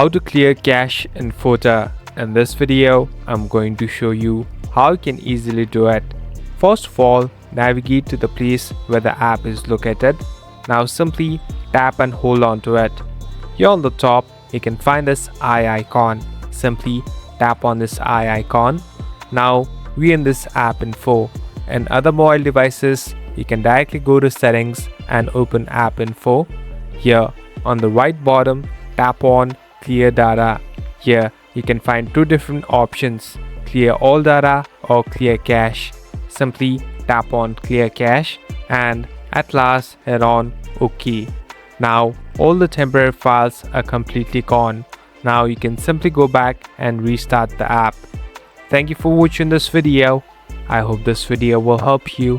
How to clear cache in Fotor. In this video, I'm going to show you how you can easily do it. First of all, navigate to the place where the app is located. Now simply tap and hold on to it. Here on the top, you can find this eye icon. Simply tap on this eye icon. Now we in this app info. In other mobile devices, you can directly go to settings and open app info. Here on the right bottom, tap on clear data. Here you can find two different options, clear all data or clear cache. Simply tap on clear cache and at last hit on OK. Now all the temporary files are completely gone. Now you can simply go back and restart the app. Thank you for watching this video. I hope this video will help you.